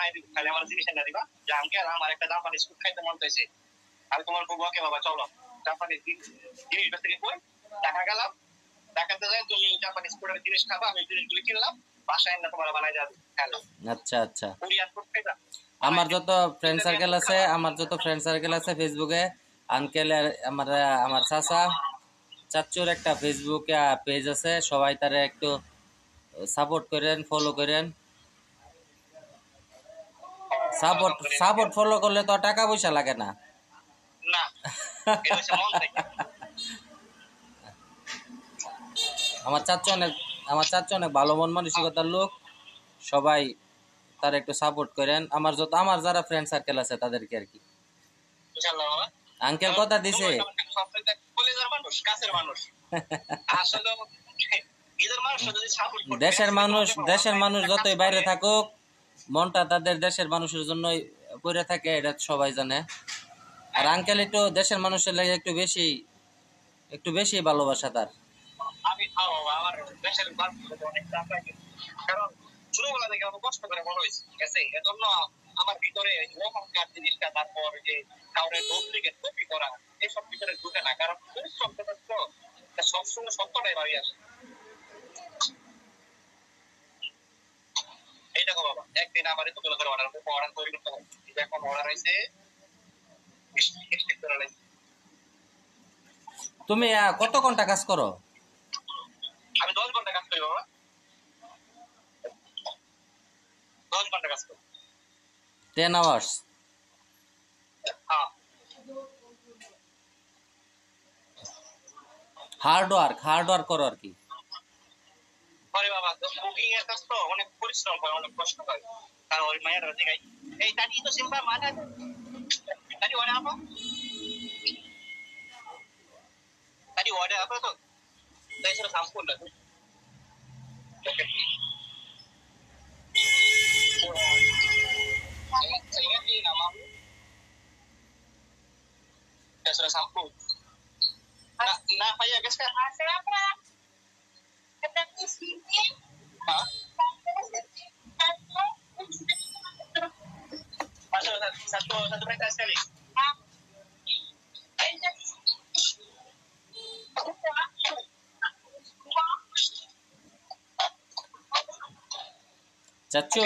বানাই দিব, খালি আমার জিনিস এনে দিবা যে আঙ্কেল আমার একটা জাপানি স্কুপ খাইতে মন চাইছে। আমি তোমার বলবো ওকে বাবা চলো জাপানি জিনিস থেকে কই টাকা গেলাম, টাকাতে যাই তুমি জাপানি স্কুলের জিনিস খাবা, আমি জিনিসগুলো কিনলাম, বাসায় এনে তোমার বানাই যাবে। হ্যালো আচ্ছা আচ্ছা, কোরিয়ান ফুড খাইবা। আমার যত ফ্রেন্ড সার্কেল আছে ফেসবুকে, আঙ্কেল আমার আমার চাচা চাচ্চুর একটা ফেসবুকে পেজ আছে, সবাই তারে একটু সাপোর্ট করেন, ফলো করেন। সাপোর্ট ফলো করলে তো টাকা পয়সা লাগে না। না এটা হচ্ছে মন থেকে। আমার চাচ্চু অনেক ভালো মন মানসিকতার লোক, সবাই তার একটু সাপোর্ট করেন। আমার যারা ফ্রেন্ড সার্কেল আছে তাদেরকে আর কি। ইনশাআল্লাহ বাবা। আঙ্কেল কথা দিছে কলেজের মানুষ, কাছের মানুষ, আসলে ঈদের মানুষ যদি সাপোর্ট করে, দেশের মানুষ যতই বাইরে থাকুক, মনটা তাদের দেশের মানুষের জন্যই পড়ে থাকে, এটা সবাই জানে। আর আঙ্কেল একটু দেশের মানুষের লাগে একটু বেশি ভালোবাসা তার। আমি আমার দেশের মানুষ অনেক চাপ লাগে, কারণ ছোটবেলা থেকে আমি কষ্ট করে বড় হয়েছি, ঠিক আছে? এজন্য আমার ভিতরে অহংকার জিনিসটা, তারপর যে কাউরে ডুপ্লিকেট কপি করা, এসব ভিতরে ঢুকে না, কারণ পরিশ্রম করতে তো সবসময় সত্যটাই ভাবি আসে। এই দেখো বাবা, একদিন আমার এত করে অর্ডার তৈরি করতে হবে, এখন অর্ডার হয়েছে তুমি কত ঘন্টা কাজ করো? আমি 10 ঘন্টা কাজ করি বাবা, 10 ঘন্টা কাজ করি। 10 hours? হ্যাঁ, হার্ড ওয়ার্ক করো আর কি। আরে বাবা, কুকিং এর কাজ তো অনেক পরিশ্রম হয়, অনেক কষ্ট হয়, কারণ ওই মায়ের দেখাই এই তাড়ি তো সিম্পল মানে তাড়ি ওরে আপা, তাড়ি ওরে আপা তো তাই সেটা সাম্পুল লাগে। Sudah sampul. Nah, apa ya guys kan? Masuk satu mereka sekali. চাচ্চু